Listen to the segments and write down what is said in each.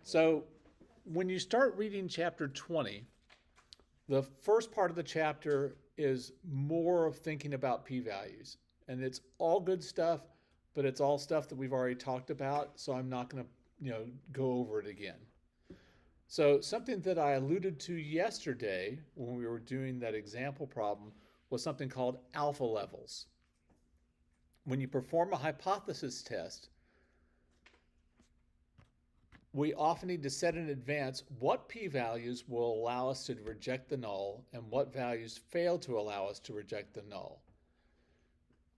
So when you start reading chapter 20, the first part of the chapter is more of thinking about p-values. And it's all good stuff, but it's all stuff that we've already talked about, so I'm not going to, go over it again. So something that I alluded to yesterday when we were doing that example problem was something called alpha levels. When you perform a hypothesis test, we often need to set in advance what p-values will allow us to reject the null and what values fail to allow us to reject the null.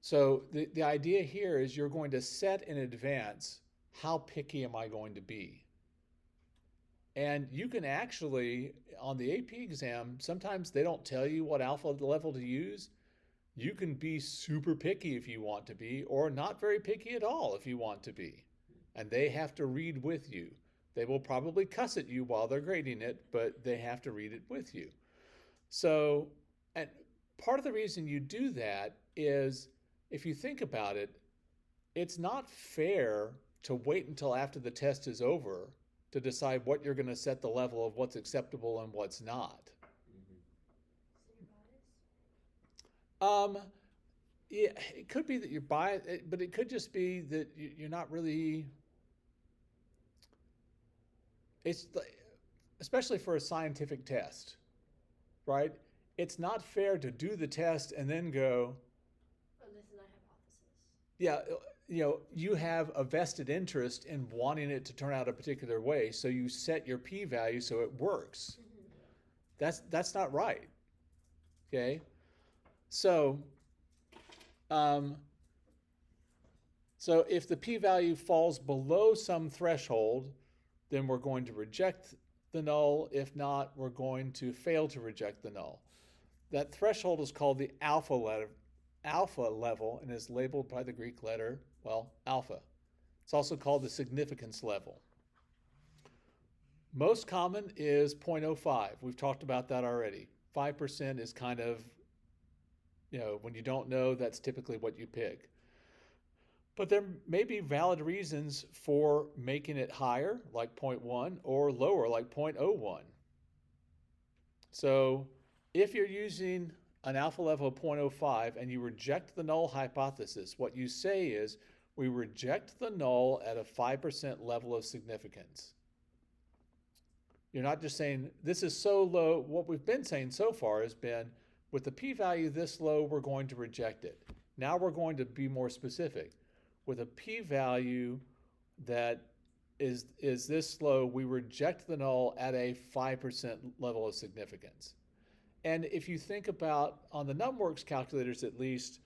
So the idea here is you're going to set in advance, how picky am I going to be? And you can actually, on the AP exam, sometimes they don't tell you what alpha level to use. You can be super picky if you want to be, or not very picky at all if you want to be. And they have to read with you. They will probably cuss at you while they're grading it, but they have to read it with you. So, and part of the reason you do that is, if you think about it, it's not fair to wait until after the test is over to decide what you're going to set the level of what's acceptable and what's not. Yeah, it could be that you're biased, but it could just be that you're not really. It's especially for a scientific test, right? It's not fair to do the test and then go, oh, this is my hypothesis. yeah, you have a vested interest in wanting it to turn out a particular way, so you set your p-value so it works. That's not right. Okay, so so if the p-value falls below some threshold, then we're going to reject the null. If not, we're going to fail to reject the null. That threshold is called the alpha level and is labeled by the Greek letter, well, alpha. It's also called the significance level. Most common is 0.05. We've talked about that already. 5% is kind of, when you don't know, that's typically what you pick. But there may be valid reasons for making it higher, like 0.1, or lower, like 0.01. So if you're using an alpha level of 0.05 and you reject the null hypothesis, what you say is, we reject the null at a 5% level of significance. You're not just saying, this is so low. What we've been saying so far has been, with the p-value this low, we're going to reject it. Now we're going to be more specific. With a p-value that is this low, we reject the null at a 5% level of significance. And if you think about, on the NumWorks calculators at least,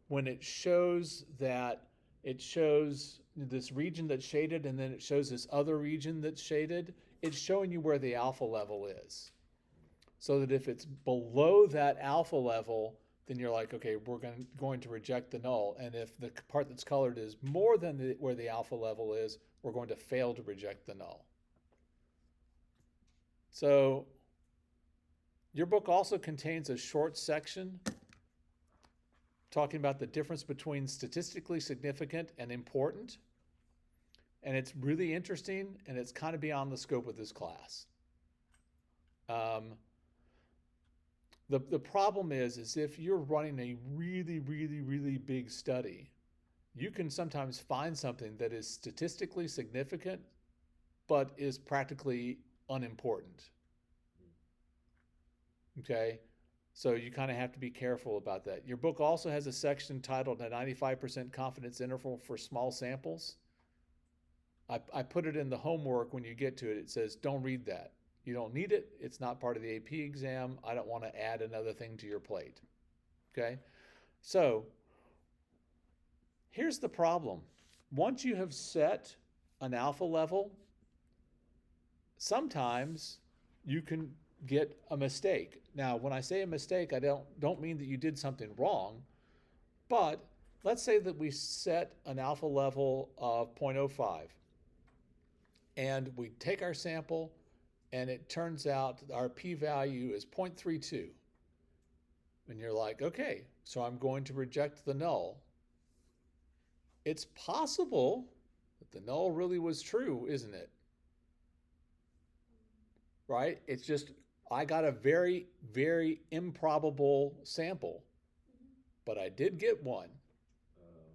when it shows that it shows this region that's shaded and then it shows this other region that's shaded, it's showing you where the alpha level is. So that if it's below that alpha level, then you're like, okay, we're going to reject the null. And if the part that's colored is more than where the alpha level is, we're going to fail to reject the null. So your book also contains a short section talking about the difference between statistically significant and important. And it's really interesting, and it's kind of beyond the scope of this class. The problem is if you're running a really, really, really big study, you can sometimes find something that is statistically significant, but is practically unimportant. Okay? So you kind of have to be careful about that. Your book also has a section titled a 95% confidence interval for small samples. I put it in the homework when you get to it. It says, don't read that. You don't need it. It's not part of the AP exam. I don't want to add another thing to your plate. Okay? So here's the problem. Once you have set an alpha level, sometimes you can get a mistake. Now, when I say a mistake, I don't mean that you did something wrong, but let's say that we set an alpha level of 0.05 and we take our sample and it turns out our p-value is 0.32. And you're like, okay, so I'm going to reject the null. It's possible that the null really was true, isn't it? right? It's just, I got a very, very improbable sample, but I did get one,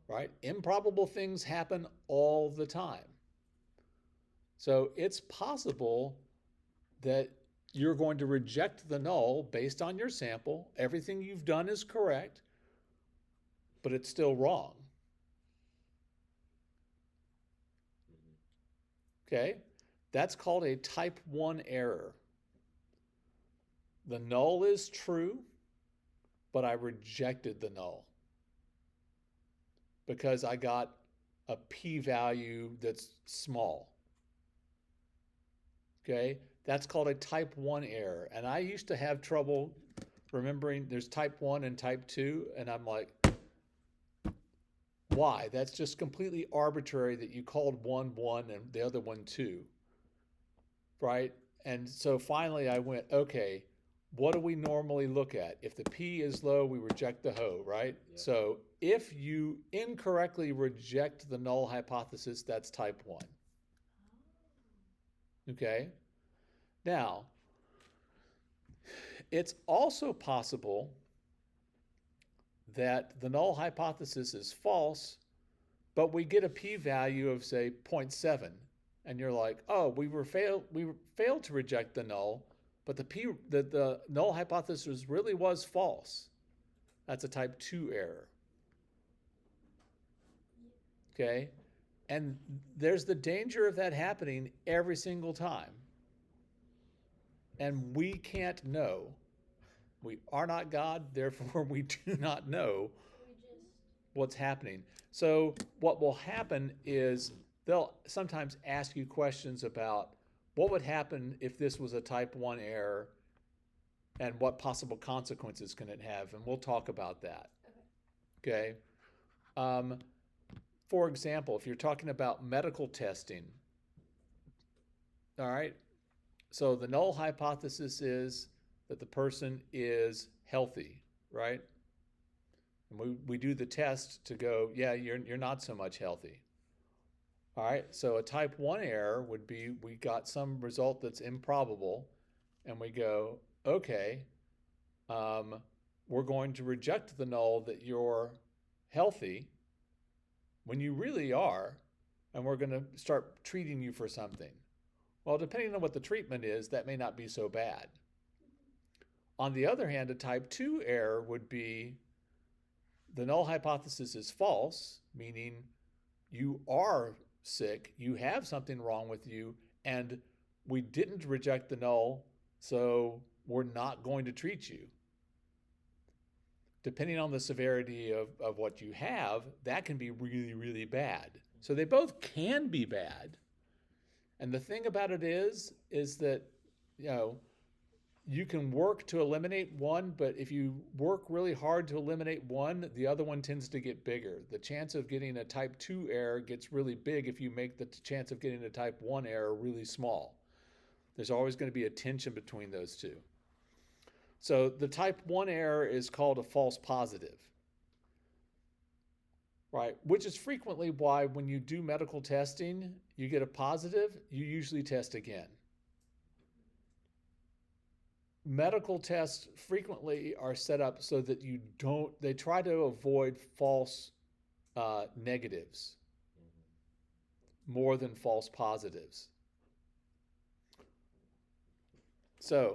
right? Improbable things happen all the time. So it's possible that you're going to reject the null based on your sample. Everything you've done is correct, but it's still wrong. Okay? That's called a type 1 error. The null is true, but I rejected the null because I got a p-value that's small. Okay? That's called a type 1 error. And I used to have trouble remembering there's type 1 and type 2, and I'm like, why? That's just completely arbitrary that you called one 1 and the other one 2, right? And so finally I went, okay, what do we normally look at? If the P is low, we reject the HO, right? Yeah. So if you incorrectly reject the null hypothesis, that's type 1. Okay? Now, it's also possible that the null hypothesis is false, but we get a p-value of, say, 0.7, and you're like, oh, we failed to reject the null, but the null hypothesis really was false. That's a type 2 error. Okay? And there's the danger of that happening every single time. And we can't know. We are not God, therefore we do not know what's happening. So what will happen is they'll sometimes ask you questions about what would happen if this was a type 1 error and what possible consequences can it have, and we'll talk about that. Okay? For example, if you're talking about medical testing, all right, so the null hypothesis is that the person is healthy, right? And we do the test to go, yeah, you're not so much healthy. All right, so a type 1 error would be we got some result that's improbable, and we go, okay, we're going to reject the null that you're healthy when you really are, and we're going to start treating you for something. Well, depending on what the treatment is, that may not be so bad. On the other hand, a type 2 error would be the null hypothesis is false, meaning you are sick, you have something wrong with you, and we didn't reject the null, so we're not going to treat you. Depending on the severity of what you have, that can be really, really bad. So they both can be bad. And the thing about it is that, you know, you can work to eliminate one, but if you work really hard to eliminate one, the other one tends to get bigger. The chance of getting a type 2 error gets really big if you make the chance of getting a type 1 error really small. There's always going to be a tension between those two. So the type 1 error is called a false positive, right? Which is frequently why when you do medical testing, you get a positive, you usually test again. Medical tests frequently are set up so that they try to avoid false negatives more than false positives. So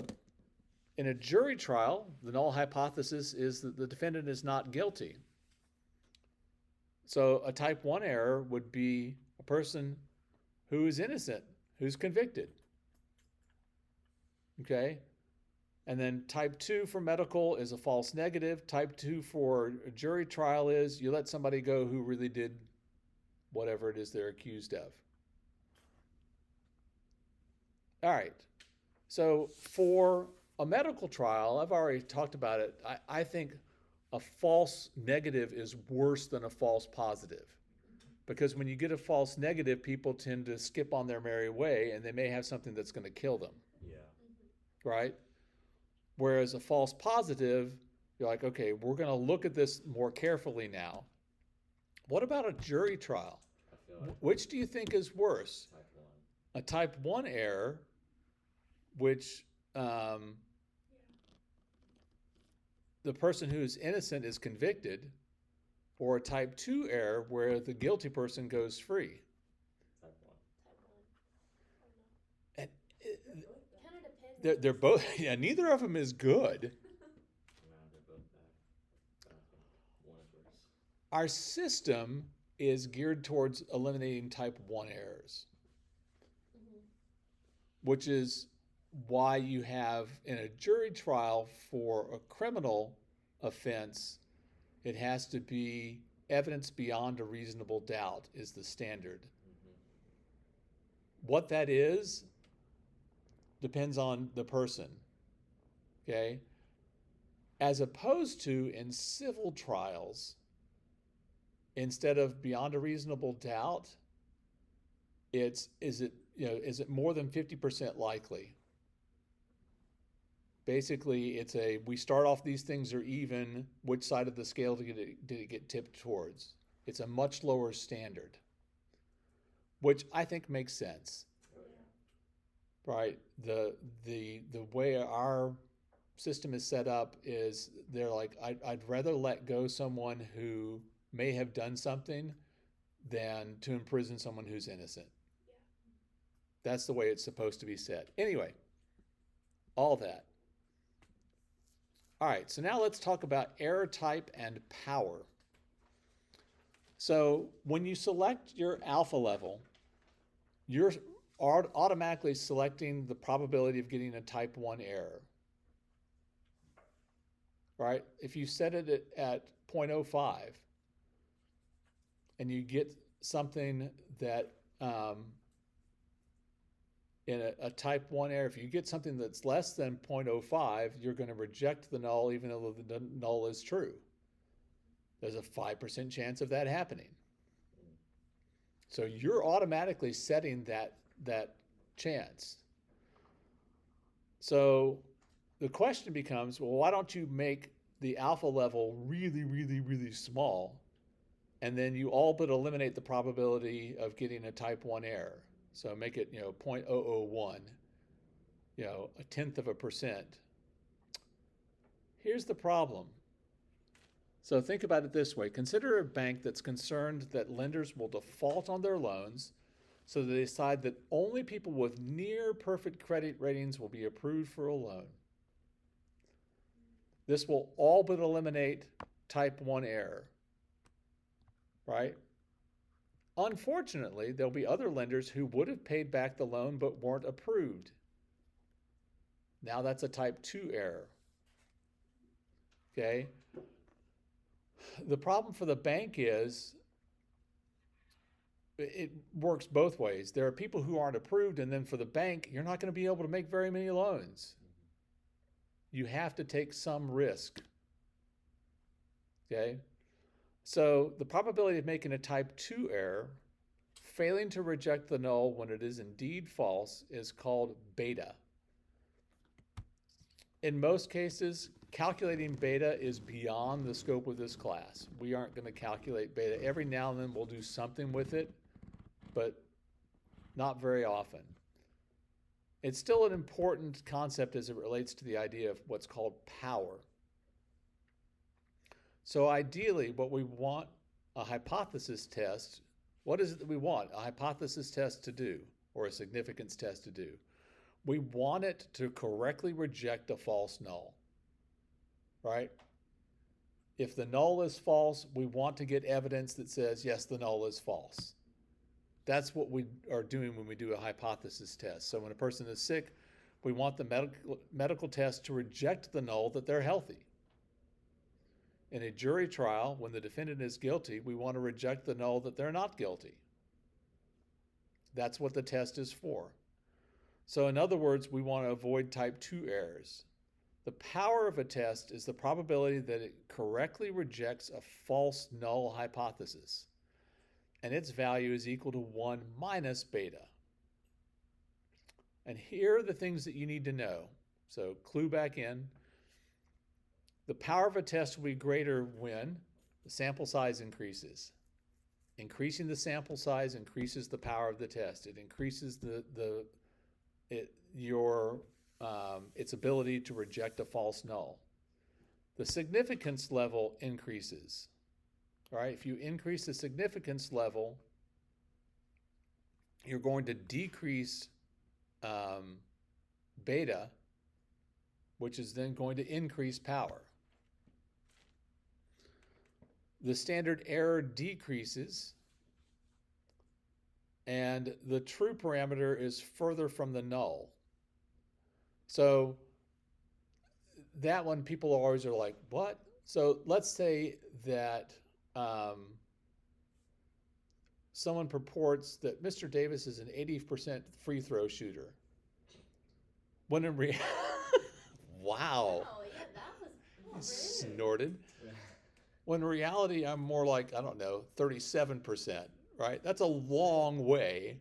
in a jury trial, the null hypothesis is that the defendant is not guilty. So a type 1 error would be a person who is innocent, who's convicted. Okay? And then type 2 for medical is a false negative. Type 2 for a jury trial is you let somebody go who really did whatever it is they're accused of. All right. So for a medical trial, I've already talked about it. I think a false negative is worse than a false positive. Because when you get a false negative, people tend to skip on their merry way, and they may have something that's going to kill them. Yeah. Right? Whereas a false positive, you're like, okay, we're going to look at this more carefully now. What about a jury trial? I feel like Which do you think is worse? type 1. A type 1 error which the person who is innocent is convicted, or a type 2 error where the guilty person goes free. Type 1. Type 1. And Kind of depends. they're both, yeah, neither of them is good. No, they're both bad. But I think one is worse. Our system is geared towards eliminating type 1 errors, Mhm. which is why you have in a jury trial for a criminal offense, it has to be evidence beyond a reasonable doubt is the standard. What that is depends on the person, okay? As opposed to in civil trials, instead of beyond a reasonable doubt, is it more than 50% likely? Basically, we start off, these things are even, which side of the scale did it get tipped towards? It's a much lower standard, which I think makes sense, right? The way our system is set up is they're like, I'd rather let go someone who may have done something than to imprison someone who's innocent. Yeah. That's the way it's supposed to be set. Anyway, all that. All right, so now let's talk about error type and power. So when you select your alpha level, you're automatically selecting the probability of getting a type 1 error, right? If you set it at 0.05 and you get something that in a type 1 error, if you get something that's less than 0.05, you're going to reject the null even though the null is true. There's a 5% chance of that happening. So you're automatically setting that chance. So the question becomes, well, why don't you make the alpha level really, really, really small, and then you all but eliminate the probability of getting a type 1 error? So make it, 0.001, a tenth of a percent. Here's the problem. So think about it this way. Consider a bank that's concerned that lenders will default on their loans, so they decide that only people with near perfect credit ratings will be approved for a loan. This will all but eliminate type 1 error, right? Unfortunately, there'll be other lenders who would have paid back the loan but weren't approved. Now that's a type 2 error. Okay? The problem for the bank is it works both ways. There are people who aren't approved, and then for the bank, you're not going to be able to make very many loans. You have to take some risk. Okay? So the probability of making a type 2 error, failing to reject the null when it is indeed false, is called beta. In most cases, calculating beta is beyond the scope of this class. We aren't going to calculate beta. Every now and then we'll do something with it, but not very often. It's still an important concept as it relates to the idea of what's called power. So ideally, what we want a hypothesis test, what is it that we want a hypothesis test to do, or a significance test to do? We want it to correctly reject a false null, right? If the null is false, we want to get evidence that says, yes, the null is false. That's what we are doing when we do a hypothesis test. So when a person is sick, we want the medical test to reject the null that they're healthy. In a jury trial, when the defendant is guilty, we want to reject the null that they're not guilty. That's what the test is for. So in other words, we want to avoid type 2 errors. The power of a test is the probability that it correctly rejects a false null hypothesis, and its value is equal to 1 minus beta. And here are the things that you need to know. So clue back in. The power of a test will be greater when the sample size increases. Increasing the sample size increases the power of the test. It increases your its ability to reject a false null. The significance level increases. All right, if you increase the significance level, you're going to decrease beta, which is then going to increase power. The standard error decreases, and the true parameter is further from the null. So that one, people always are like, what? So let's say that someone purports that Mr. Davis is an 80% free throw shooter. When in reality, wow, Oh, yeah, that was rude. snorted. When in reality, I'm more like, I don't know, 37%, right? That's a long way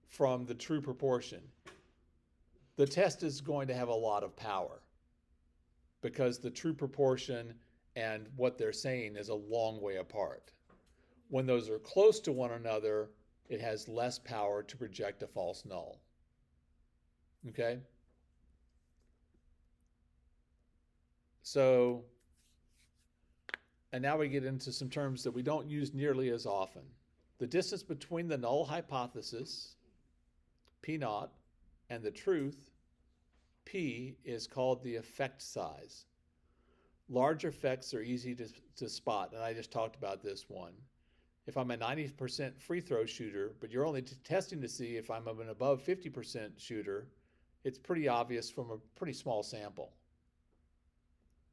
from the true proportion. The test is going to have a lot of power because the true proportion and what they're saying is a long way apart. When those are close to one another, it has less power to reject a false null. Okay? So, and now we get into some terms that we don't use nearly as often. The distance between the null hypothesis, P naught, and the truth, P, is called the effect size. Large effects are easy to spot, and I just talked about this one. If I'm a 90% free throw shooter, but you're only testing to see if I'm an above 50% shooter, it's pretty obvious from a pretty small sample.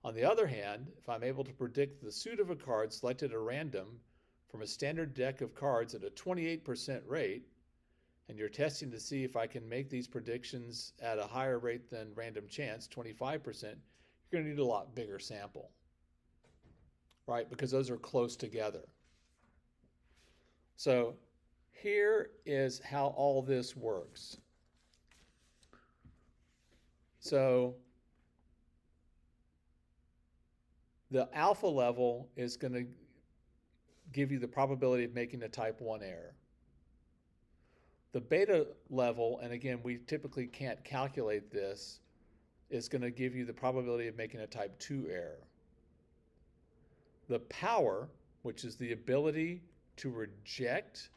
On the other hand, if I'm able to predict the suit of a card selected at random from a standard deck of cards at a 28% rate, and you're testing to see if I can make these predictions at a higher rate than random chance, 25%, you're going to need a lot bigger sample, right? Because those are close together. So here is how all this works. So the alpha level is going to give you the probability of making a type 1 error. The beta level, and again, we typically can't calculate this, is going to give you the probability of making a type 2 error. The power, which is the ability to reject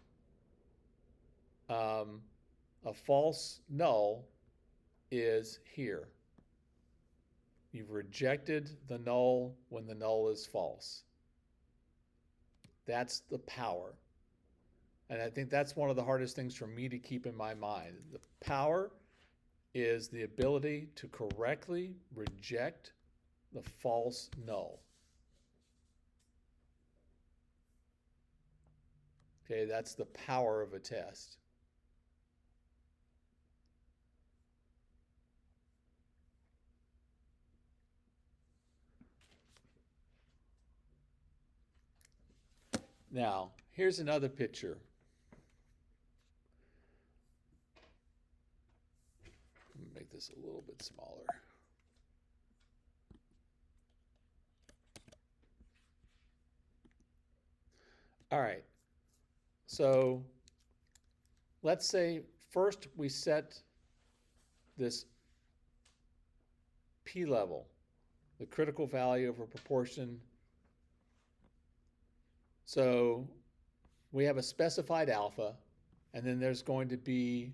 a false null, is here. You've rejected the null when the null is false. That's the power. And I think that's one of the hardest things for me to keep in my mind. The power is the ability to correctly reject the false null. Okay, that's the power of a test. Now, here's another picture. Let me make this a little bit smaller. All right. So let's say first we set this P level, the critical value of a proportion. So we have a specified alpha, and then there's going to be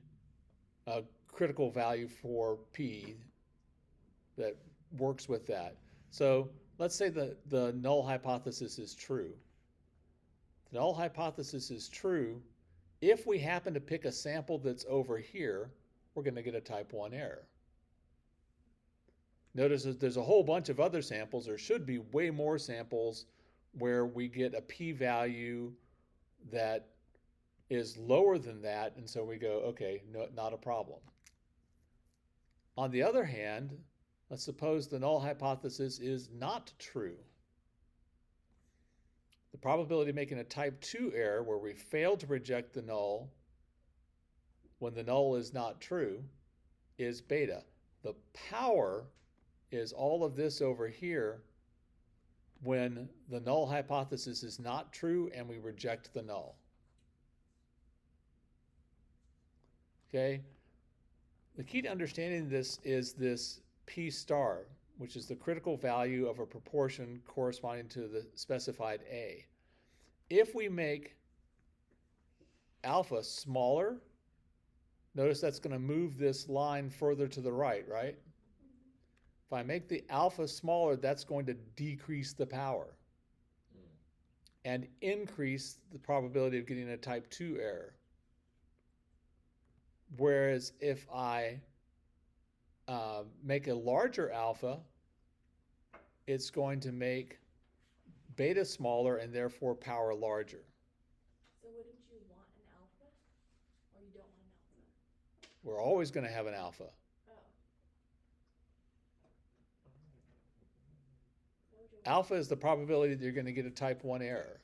a critical value for P that works with that. So let's say the null hypothesis is true. The null hypothesis is true. If we happen to pick a sample that's over here, we're going to get a type 1 error. Notice that there's a whole bunch of other samples. There should be way more samples where we get a p-value that is lower than that, and so we go, okay, no, not a problem. On the other hand, let's suppose the null hypothesis is not true. The probability of making a type 2 error where we fail to reject the null when the null is not true is beta. The power is all of this over here when the null hypothesis is not true and we reject the null. Okay? The key to understanding this is this P star, which is the critical value of a proportion corresponding to the specified A. If we make alpha smaller, notice that's going to move this line further to the right, right? If I make the alpha smaller, that's going to decrease the power and increase the probability of getting a type 2 error. Whereas if I make a larger alpha, it's going to make beta smaller and therefore power larger. So wouldn't you want an alpha? Or you don't want an alpha? We're always going to have an alpha. Oh. What would you want? Alpha is the probability that you're going to get a type 1 error.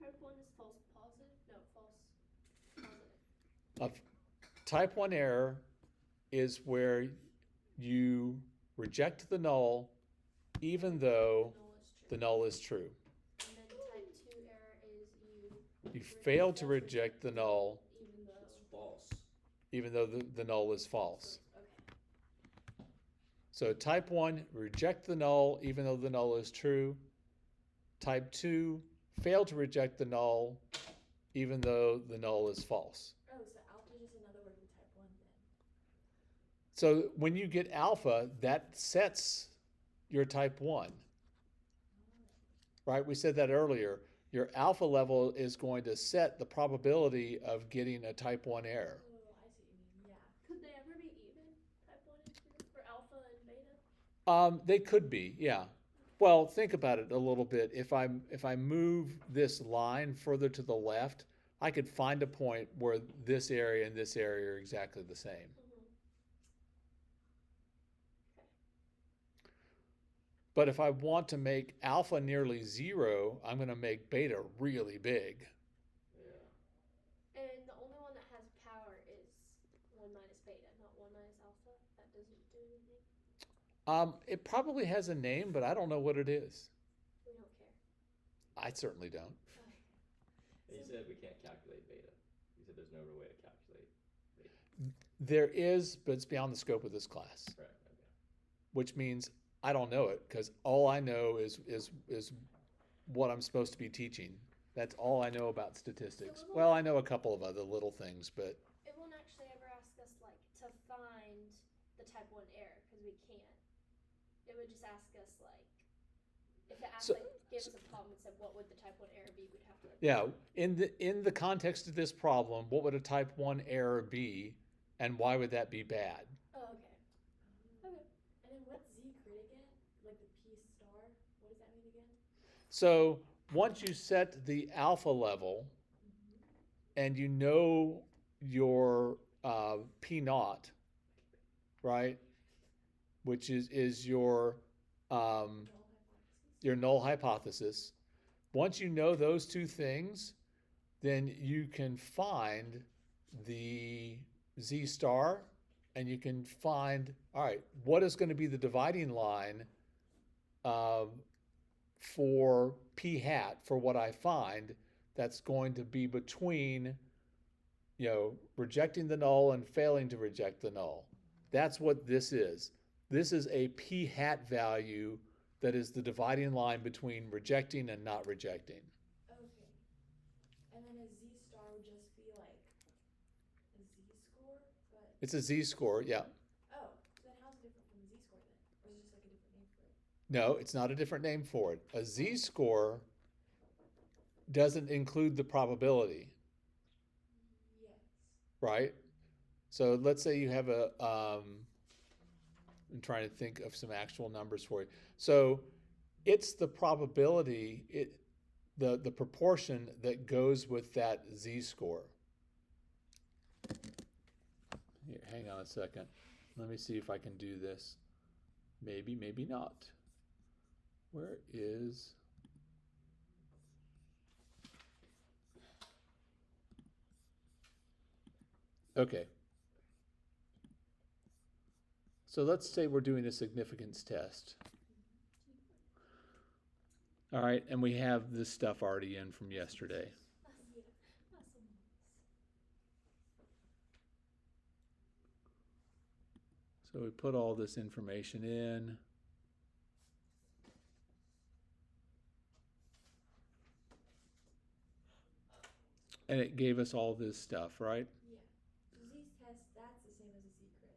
Type 1 is false positive? No, false positive. A type 1 error is where you reject the null even though Null is true. the null is true. And then type 2 error is You fail to reject the null even though. It's false. even though the null is false. Okay. So type 1, reject the null even though the null is true. Type 2, fail to reject the null even though the null is false. Oh, so alpha is just another word for type 1 then. So when you get alpha, that sets your type 1. Right? We said that earlier. Your alpha level is going to set the probability of getting a type 1 error. Oh, I see what you mean. Yeah. Could they ever be even? Type 1 and 2 for alpha and beta? They could be, yeah. Well, think about it a little bit. If I move this line further to the left, I could find a point where this area and this area are exactly the same. But if I want to make alpha nearly 0, I'm going to make beta really big. Yeah. And the only one that has power is 1 minus beta, not 1 minus alpha. That doesn't do anything. It probably has a name, but I don't know what it is. We don't care. I certainly don't. And you said we can't calculate beta. You said there's no real way to calculate beta. There is, but it's beyond the scope of this class, Right. Okay. which means I don't know it because all I know is what I'm supposed to be teaching. That's all I know about statistics. So Well, I know a couple of other little things, but It won't actually ever ask us like to find the type 1 error because we can't. It would just ask us like if it asked So- like gave us a problem and said what would the type 1 error be, we'd have to like yeah, in the context of this problem, what would a type 1 error be and why would that be bad? Oh, okay. Okay. And then what's Z crit again? Like the P star? What does that mean again? So once you set the alpha level and you know your P naught, right, which is your Null hypothesis? your null hypothesis. Once you know those two things, then you can find the Z star and you can find, all right, what is going to be the dividing line for P hat for what I find that's going to be between, rejecting the null and failing to reject the null. That's what this is. This is a P hat value that is the dividing line between rejecting and not rejecting. Okay. And then a Z star would just be like a Z score, but It's a Z score, yeah. oh, then how's it different from a Z score then? Or is it just like a different name for it? No, it's not a different name for it. A Z score doesn't include the probability, Yes. right? So let's say you have I'm trying to think of some actual numbers for you. So it's the probability, the proportion that goes with that Z score. Here, hang on a second. Let me see if I can do this. Maybe, maybe not. Where is... Okay. So let's say we're doing a significance test. All right, and we have this stuff already in from yesterday. So we put all this information in. And it gave us all this stuff, right? Yeah. So Z-test, that's the same as a Z-crit.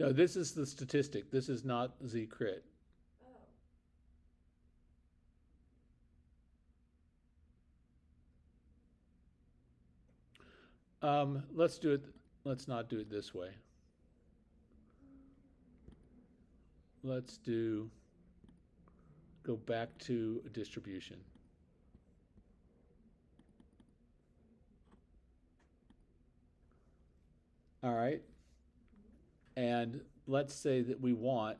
No, this is the statistic. This is not Z-crit. Oh. Let's do it. Let's not do it this way. Let's go back to a distribution. All right. And let's say that we want,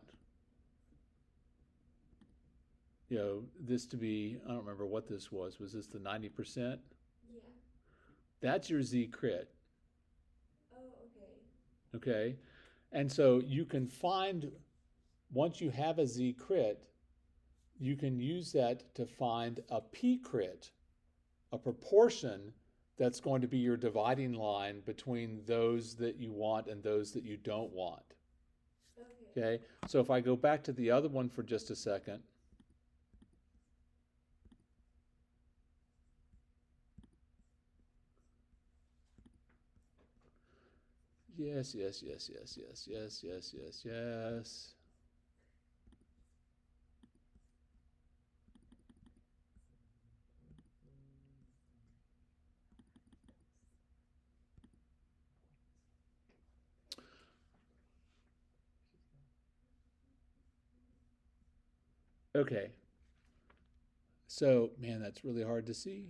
this to be, I don't remember what this was. Was this the 90%? Yeah. That's your Z-crit. Oh, okay. Okay. And so you can find, once you have a Z-crit, you can use that to find a P-crit, a proportion that's going to be your dividing line between those that you want and those that you don't want. Okay. Okay, so if I go back to the other one for just a second. Yes. Okay. So, man, that's really hard to see.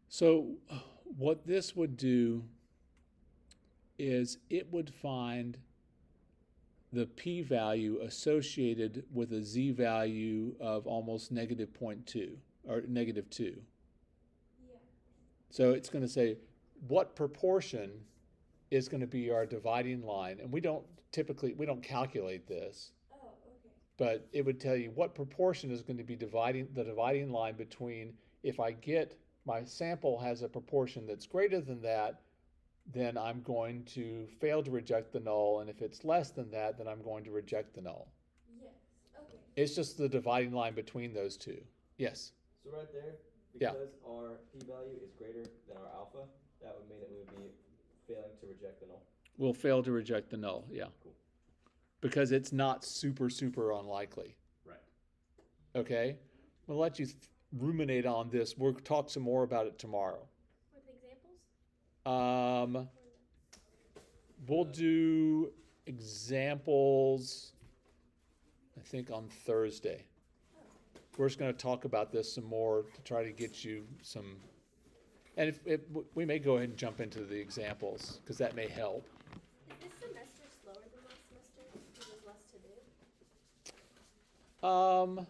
So what this would do is it would find the p-value associated with a z-value of almost negative 0.2 or negative 2. Yeah. So it's going to say what proportion is going to be our dividing line, and we don't calculate this, Oh, okay. but it would tell you what proportion is going to be the dividing line between, if I get my sample has a proportion that's greater than that, then I'm going to fail to reject the null, and if it's less than that, then I'm going to reject the null. Yes. Okay. It's just the dividing line between those two. Yes. So right there, Yeah. because our p-value is greater than our alpha, that would mean that we would be failing to reject the null. We'll fail to reject the null, yeah. Cool. Because it's not super unlikely. Right. Okay? We'll let you ruminate on this. We'll talk some more about it tomorrow. What are the examples? We'll do examples, I think, on Thursday. We're just going to talk about this some more to try to get you some, and we may go ahead and jump into the examples because that may help. Is this semester slower than last semester because there's less to do?